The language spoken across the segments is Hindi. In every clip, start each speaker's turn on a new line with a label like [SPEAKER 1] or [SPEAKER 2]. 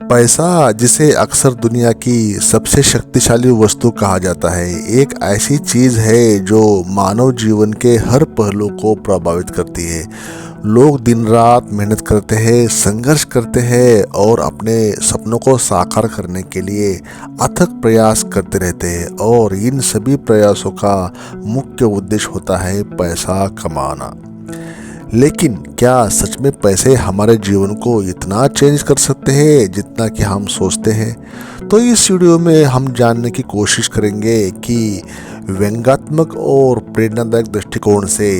[SPEAKER 1] पैसा, जिसे अक्सर दुनिया की सबसे शक्तिशाली वस्तु कहा जाता है, एक ऐसी चीज है जो मानव जीवन के हर पहलू को प्रभावित करती है। लोग दिन रात मेहनत करते हैं, संघर्ष करते हैं और अपने सपनों को साकार करने के लिए अथक प्रयास करते रहते हैं, और इन सभी प्रयासों का मुख्य उद्देश्य होता है पैसा कमाना। लेकिन क्या सच में पैसे हमारे जीवन को इतना चेंज कर सकते हैं जितना कि हम सोचते हैं? तो इस वीडियो में हम जानने की कोशिश करेंगे कि व्यंग्यात्मक और प्रेरणादायक दृष्टिकोण से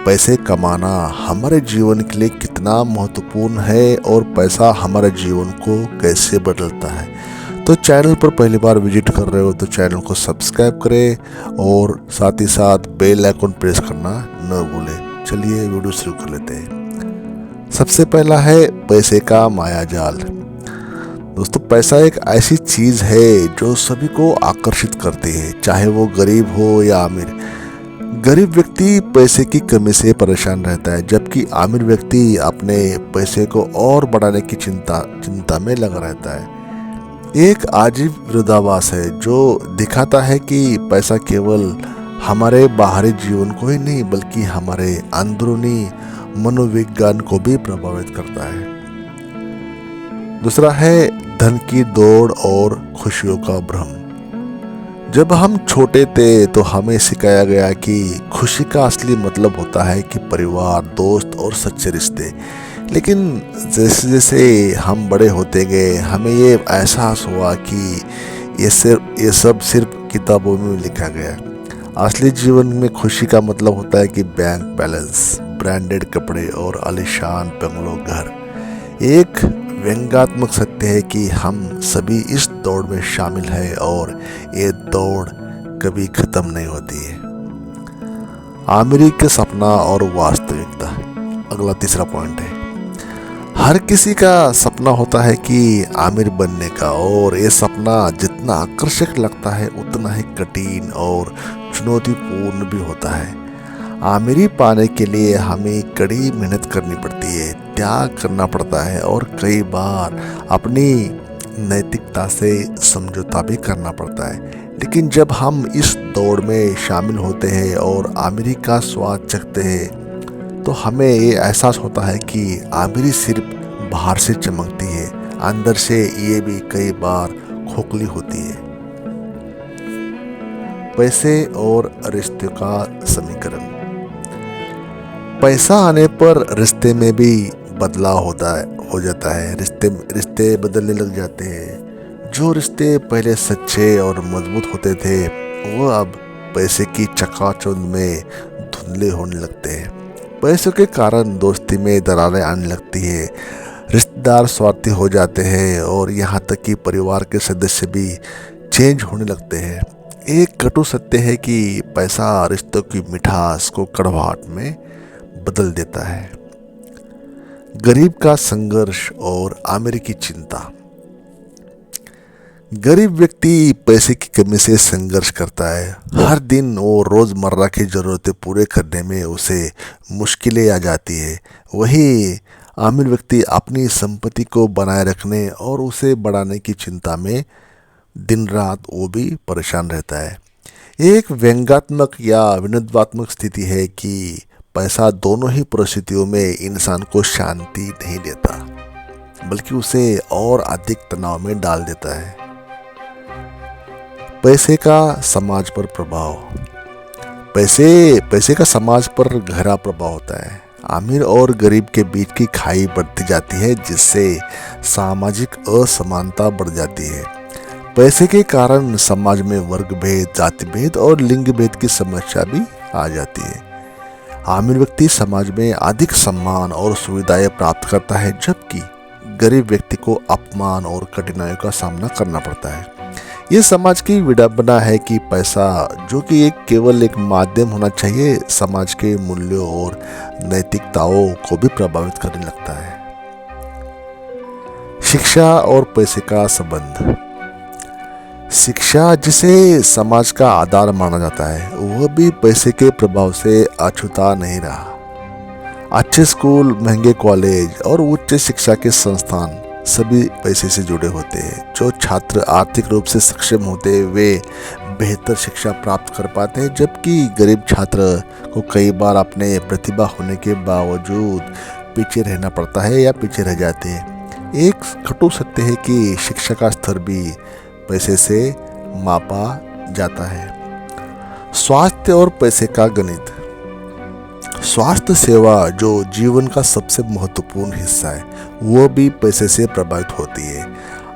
[SPEAKER 1] पैसे कमाना हमारे जीवन के लिए कितना महत्वपूर्ण है और पैसा हमारे जीवन को कैसे बदलता है। तो चैनल पर पहली बार विजिट कर रहे हो तो चैनल को सब्सक्राइब करें और साथ ही साथ बेल आइकन प्रेस करना न भूलें। चलिए वीडियो शुरू कर लेते हैं। सबसे पहला है पैसे का मायाजाल। दोस्तों, पैसा एक ऐसी चीज है जो सभी को आकर्षित करती है, चाहे वो गरीब हो या अमीर। गरीब व्यक्ति पैसे की कमी से परेशान रहता है, जबकि अमीर व्यक्ति अपने पैसे को और बढ़ाने की चिंता में लगा रहता है। एक अजीब विरोधाभास है जो दिखाता है कि पैसा केवल हमारे बाहरी जीवन को ही नहीं बल्कि हमारे अंदरूनी मनोविज्ञान को भी प्रभावित करता है। दूसरा है धन की दौड़ और खुशियों का भ्रम। जब हम छोटे थे तो हमें सिखाया गया कि खुशी का असली मतलब होता है कि परिवार, दोस्त और सच्चे रिश्ते। लेकिन जैसे जैसे हम बड़े होते गए हमें ये एहसास हुआ कि ये सब सिर्फ किताबों में लिखा गया। असली जीवन में खुशी का मतलब होता है कि बैंक बैलेंस, ब्रांडेड कपड़े और आलीशान बंगलो घर। एक व्यंग्यात्मक सत्य है कि हम सभी इस दौड़ में शामिल हैं और ये दौड़ कभी खत्म नहीं होती है। आमिरी के सपना और वास्तविकता अगला तीसरा पॉइंट है। हर किसी का सपना होता है कि आमिर बनने का, और ये सपना जितना आकर्षक लगता है उतना ही कठिन और चुनौतीपूर्ण भी होता है। आमिरी पाने के लिए हमें कड़ी मेहनत करनी पड़ती है, त्याग करना पड़ता है और कई बार अपनी नैतिकता से समझौता भी करना पड़ता है। लेकिन जब हम इस दौड़ में शामिल होते हैं और आमिरी का स्वाद चखते हैं तो हमें ये एहसास होता है कि आमिरी सिर्फ बाहर से चमकती है, अंदर से ये भी कई बार खोखली होती है। पैसे और रिश्ते का समीकरण। पैसा आने पर रिश्ते में भी बदलाव हो जाता है। रिश्ते बदलने लग जाते हैं। जो रिश्ते पहले सच्चे और मजबूत होते थे वो अब पैसे की चकाचौंध में धुंधले होने लगते हैं। पैसों के कारण दोस्ती में दरारें आने लगती है, रिश्तेदार स्वार्थी हो जाते हैं और यहाँ तक कि परिवार के सदस्य भी चेंज होने लगते हैं। एक कटु सत्य है कि पैसा रिश्तों की मिठास को कड़वाहट में बदल देता है। गरीब का संघर्ष और आमिर की चिंता। गरीब व्यक्ति पैसे की कमी से संघर्ष करता है। हर दिन वो रोज़मर्रा की ज़रूरतें पूरे करने में उसे मुश्किलें आ जाती है। वही अमीर व्यक्ति अपनी संपत्ति को बनाए रखने और उसे बढ़ाने की चिंता में दिन रात वो भी परेशान रहता है। एक व्यंग्यात्मक या विनोदात्मक स्थिति है कि पैसा दोनों ही परिस्थितियों में इंसान को शांति नहीं देता बल्कि उसे और अधिक तनाव में डाल देता है। पैसे का समाज पर प्रभाव। पैसे का समाज पर गहरा प्रभाव होता है। अमीर और गरीब के बीच की खाई बढ़ती जाती है, जिससे सामाजिक असमानता बढ़ जाती है। पैसे के कारण समाज में वर्ग भेद, जाति भेद और लिंग भेद की समस्या भी आ जाती है। अमीर व्यक्ति समाज में अधिक सम्मान और सुविधाएं प्राप्त करता है, जबकि गरीब व्यक्ति को अपमान और कठिनाइयों का सामना करना पड़ता है। ये समाज की विडंबना है कि पैसा, जो कि केवल एक माध्यम होना चाहिए, समाज के मूल्यों और नैतिकताओं को भी प्रभावित करने लगता है। शिक्षा और पैसे का संबंध। शिक्षा, जिसे समाज का आधार माना जाता है, वह भी पैसे के प्रभाव से अछूता नहीं रहा। अच्छे स्कूल, महंगे कॉलेज और उच्च शिक्षा के संस्थान सभी पैसे से जुड़े होते हैं। जो छात्र आर्थिक रूप से सक्षम होते हैं वे बेहतर शिक्षा प्राप्त कर पाते हैं, जबकि गरीब छात्र को कई बार अपने प्रतिभा होने के बावजूद पीछे रहना पड़ता है या पीछे रह जाते हैं। एक कटु सत्य है कि शिक्षा का स्तर भी पैसे से मापा जाता है। स्वास्थ्य और पैसे का गणित। स्वास्थ्य सेवा जो जीवन का सबसे महत्वपूर्ण हिस्सा है वो भी पैसे से प्रभावित होती है।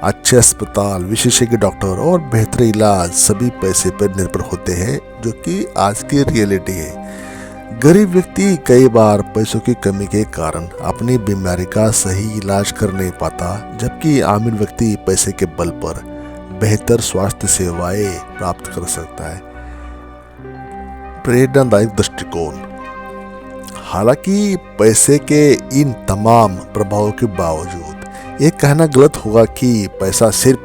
[SPEAKER 1] अच्छे अस्पताल, विशेषज्ञ डॉक्टर और बेहतर इलाज सभी पैसे पर निर्भर होते हैं, जो कि आज की रियलिटी है। गरीब व्यक्ति कई बार पैसों की कमी के कारण अपनी बीमारी का सही इलाज कर नहीं पाता, जबकि अमीर व्यक्ति पैसे के बल पर बेहतर स्वास्थ्य सेवाएं प्राप्त कर सकता है। प्रेरणादायक दृष्टिकोण। हालांकि पैसे के इन तमाम प्रभावों के बावजूद ये कहना गलत होगा कि पैसा सिर्फ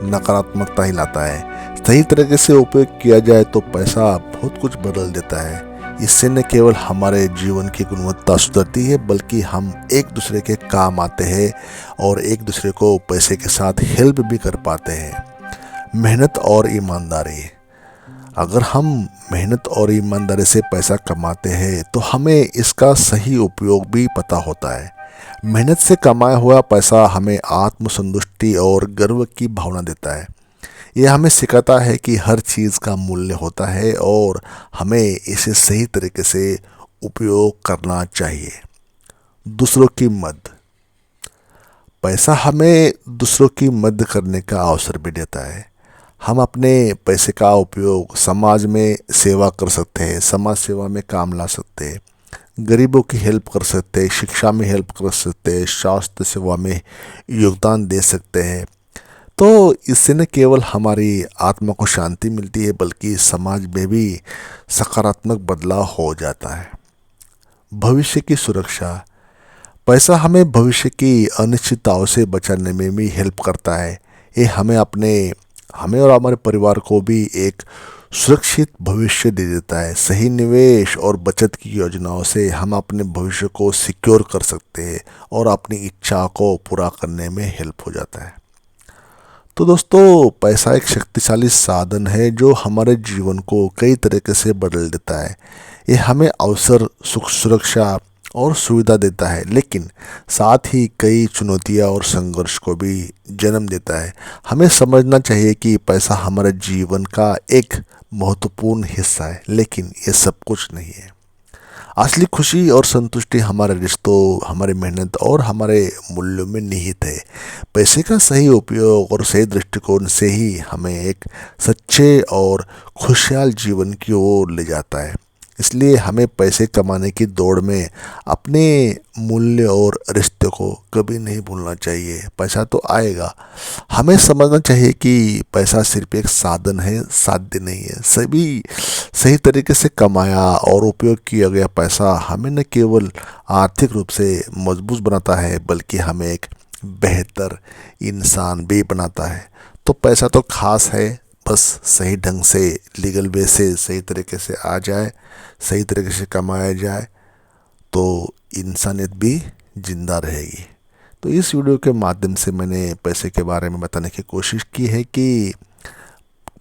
[SPEAKER 1] नकारात्मकता ही लाता है। सही तरीके से उपयोग किया जाए तो पैसा बहुत कुछ बदल देता है। इससे न केवल हमारे जीवन की गुणवत्ता सुधरती है, बल्कि हम एक दूसरे के काम आते हैं और एक दूसरे को पैसे के साथ हेल्प भी कर पाते हैं। मेहनत और ईमानदारी। अगर हम मेहनत और ईमानदारी से पैसा कमाते हैं तो हमें इसका सही उपयोग भी पता होता है। मेहनत से कमाया हुआ पैसा हमें आत्मसंतुष्टि और गर्व की भावना देता है। यह हमें सिखाता है कि हर चीज़ का मूल्य होता है और हमें इसे सही तरीके से उपयोग करना चाहिए। दूसरों की मदद। पैसा हमें दूसरों की मदद करने का अवसर भी देता है। हम अपने पैसे का उपयोग समाज में सेवा कर सकते हैं, समाज सेवा में काम ला सकते हैं, गरीबों की हेल्प कर सकते हैं, शिक्षा में हेल्प कर सकते हैं, स्वास्थ्य सेवा में योगदान दे सकते हैं। तो इससे न केवल हमारी आत्मा को शांति मिलती है, बल्कि समाज में भी सकारात्मक बदलाव हो जाता है। भविष्य की सुरक्षा। पैसा हमें भविष्य की अनिश्चितताओं से बचाने में भी हेल्प करता है। ये हमें और हमारे परिवार को भी एक सुरक्षित भविष्य दे देता है। सही निवेश और बचत की योजनाओं से हम अपने भविष्य को सिक्योर कर सकते हैं और अपनी इच्छा को पूरा करने में हेल्प हो जाता है। तो दोस्तों, पैसा एक शक्तिशाली साधन है जो हमारे जीवन को कई तरीके से बदल देता है। ये हमें अवसर, सुख, सुरक्षा और सुविधा देता है, लेकिन साथ ही कई चुनौतियां और संघर्ष को भी जन्म देता है। हमें समझना चाहिए कि पैसा हमारे जीवन का एक महत्वपूर्ण हिस्सा है, लेकिन ये सब कुछ नहीं है। असली खुशी और संतुष्टि हमारे रिश्तों, हमारी मेहनत और हमारे मूल्यों में निहित है। पैसे का सही उपयोग और सही दृष्टिकोण से ही हमें एक सच्चे और खुशहाल जीवन की ओर ले जाता है। इसलिए हमें पैसे कमाने की दौड़ में अपने मूल्य और रिश्ते को कभी नहीं भूलना चाहिए। पैसा तो आएगा, हमें समझना चाहिए कि पैसा सिर्फ एक साधन है, साध्य नहीं है। सभी सही तरीके से कमाया और उपयोग किया गया पैसा हमें न केवल आर्थिक रूप से मजबूत बनाता है, बल्कि हमें एक बेहतर इंसान भी बनाता है। तो पैसा तो खास है, बस सही ढंग से, लीगल वे से, सही तरीके से आ जाए, सही तरीके से कमाया जाए तो इंसानियत भी जिंदा रहेगी। तो इस वीडियो के माध्यम से मैंने पैसे के बारे में बताने की कोशिश की है कि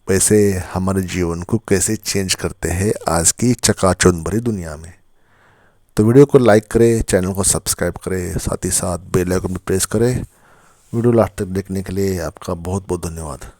[SPEAKER 1] पैसे हमारे जीवन को कैसे चेंज करते हैं आज की चकाचौंध भरी दुनिया में। तो वीडियो को लाइक करें, चैनल को सब्सक्राइब करें, साथ ही साथ बेल आइकन भी प्रेस करें। वीडियो लास्ट तक देखने के लिए आपका बहुत बहुत धन्यवाद।